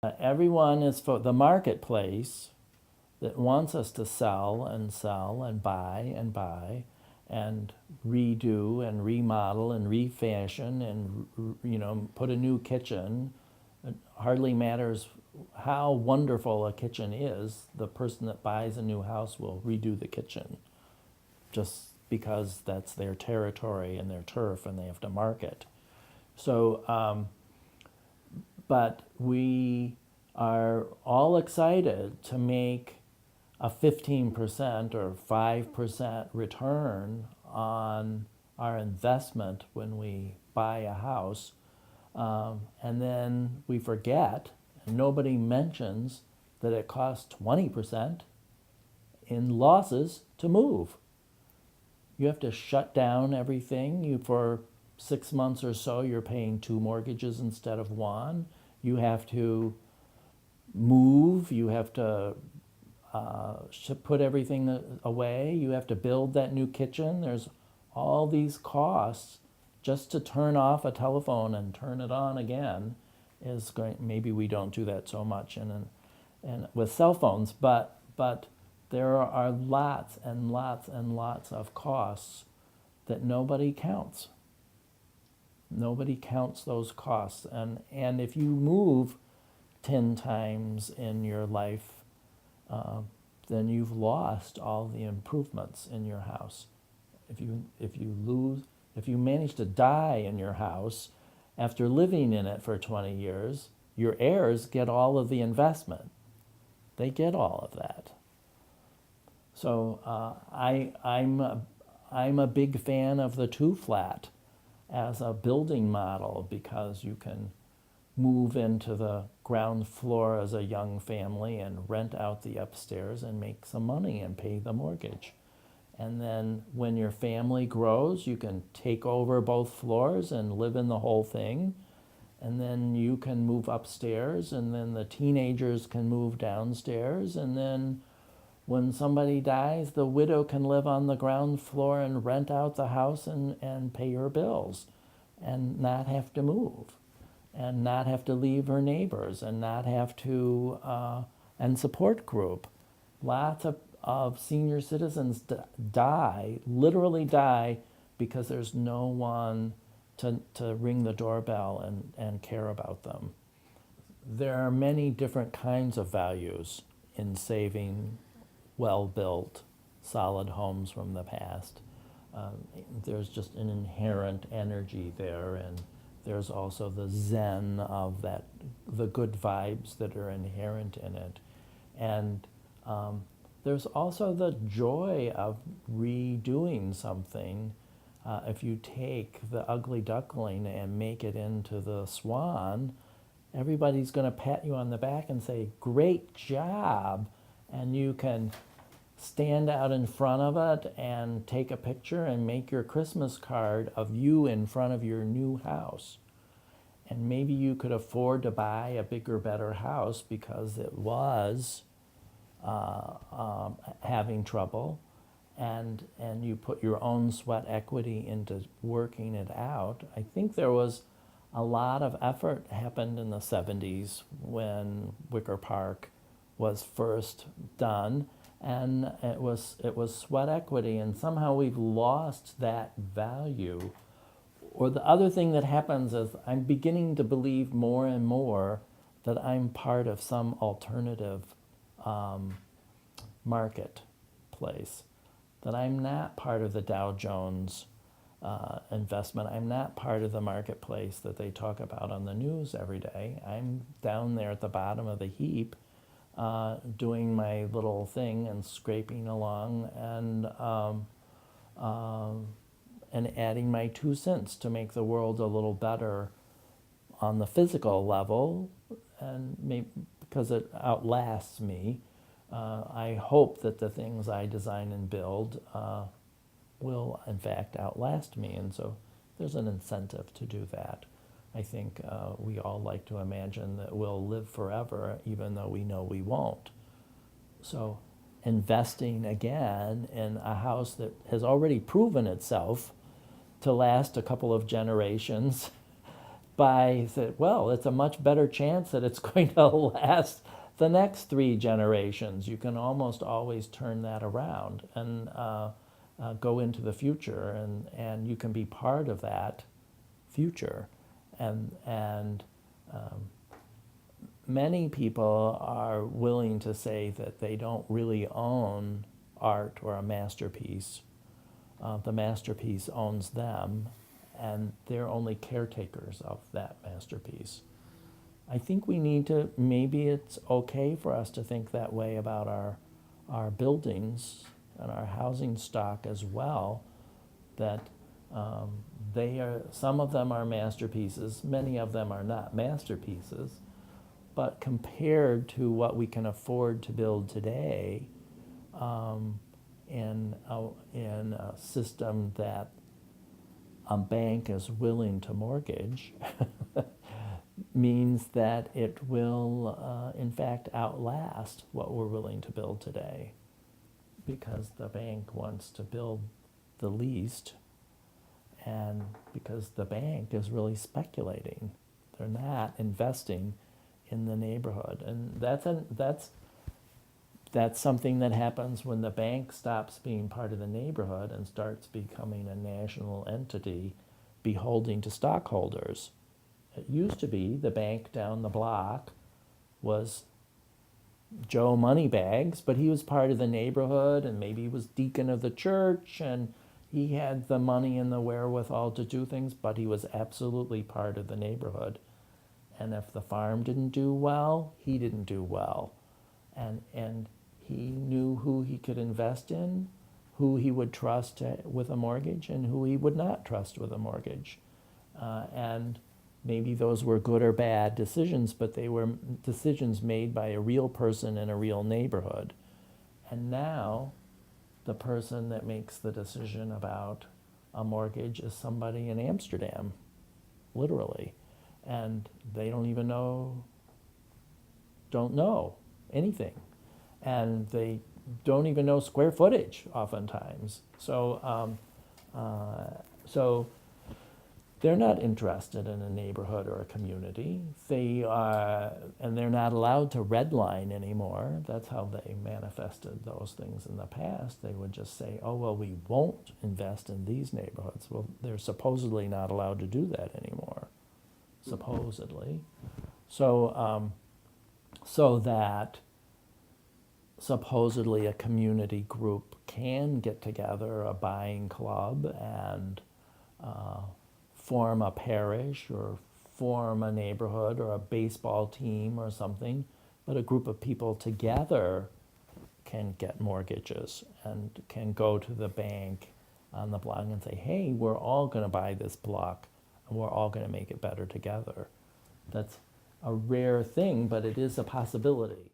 Everyone is for the marketplace that wants us to sell and sell and buy and redo and remodel and refashion and put a new kitchen. It hardly matters how wonderful a kitchen is. The person that buys a new house will redo the kitchen just because that's their territory and their turf and they have to market. So but we are all excited to make a 15% or 5% return on our investment when we buy a house. And then we forget, and nobody mentions that it costs 20% in losses to move. You have to shut down everything. For 6 months or so, you're paying 2 mortgages instead of 1. You have to move. You have to put everything away. You have to build that new kitchen. There's all these costs just to turn off a telephone and turn it on again. Is going. Maybe we don't do that so much and with cell phones, but there are lots and lots and lots of costs that nobody counts. Nobody counts those costs, and if you move 10 times in your life, then you've lost all the improvements in your house. If you manage to die in your house after living in it for 20 years, your heirs get all of the investment. They get all of that. So I'm a big fan of the 2-flat as a building model because you can move into the ground floor as a young family and rent out the upstairs and make some money and pay the mortgage. And then when your family grows, you can take over both floors and live in the whole thing. And then you can move upstairs, and then the teenagers can move downstairs. And then when somebody dies, the widow can live on the ground floor and rent out the house and pay her bills and not have to move and not have to leave her neighbors and not have to, and support group. Lots of senior citizens literally die, because there's no one to ring the doorbell and care about them. There are many different kinds of values in saving well-built, solid homes from the past. There's just an inherent energy there, and there's also the zen of that, the good vibes that are inherent in it. And there's also the joy of redoing something. If you take the ugly duckling and make it into the swan, everybody's going to pat you on the back and say, "Great job." And you can stand out in front of it and take a picture and make your Christmas card of you in front of your new house. And maybe you could afford to buy a bigger, better house because it was having trouble, and you put your own sweat equity into working it out. I think there was a lot of effort happened in the 70s when Wicker Park was first done, and it was sweat equity, and somehow we've lost that value. Or the other thing that happens is I'm beginning to believe more and more that I'm part of some alternative marketplace, that I'm not part of the Dow Jones investment. I'm not part of the marketplace that they talk about on the news every day. I'm down there at the bottom of the heap, doing my little thing and scraping along and adding my 2 cents to make the world a little better on the physical level, and maybe because it outlasts me. I hope that the things I design and build will in fact outlast me, and so there's an incentive to do that. I think we all like to imagine that we'll live forever, even though we know we won't. So investing again in a house that has already proven itself to last a couple of generations say, well, it's a much better chance that it's going to last the next 3 generations. You can almost always turn that around and go into the future, and you can be part of that future. And many people are willing to say that they don't really own art or a masterpiece. The masterpiece owns them, and they're only caretakers of that masterpiece. I think we need to, maybe it's okay for us to think that way about our buildings and our housing stock as well, that some of them are masterpieces, many of them are not masterpieces, but compared to what we can afford to build today, in a system that a bank is willing to mortgage, means that it will, in fact, outlast what we're willing to build today, because the bank wants to build the least, and because the bank is really speculating. They're not investing in the neighborhood. And that's something that happens when the bank stops being part of the neighborhood and starts becoming a national entity beholden to stockholders. It used to be the bank down the block was Joe Moneybags, but he was part of the neighborhood, and maybe he was deacon of the church, and he had the money and the wherewithal to do things, but he was absolutely part of the neighborhood. And if the farm didn't do well, he didn't do well. And he knew who he could invest in, who he would trust with a mortgage, and who he would not trust with a mortgage. And maybe those were good or bad decisions, but they were decisions made by a real person in a real neighborhood. And now the person that makes the decision about a mortgage is somebody in Amsterdam, literally. And they don't know anything. And they don't even know square footage oftentimes. So they're not interested in a neighborhood or a community. And they're not allowed to redline anymore. That's how they manifested those things in the past. They would just say, oh, well, we won't invest in these neighborhoods. Well, they're supposedly not allowed to do that anymore, supposedly. So that supposedly a community group can get together, a buying club, and form a parish or form a neighborhood or a baseball team or something, but a group of people together can get mortgages and can go to the bank on the block and say, hey, we're all going to buy this block and we're all going to make it better together. That's a rare thing, but it is a possibility.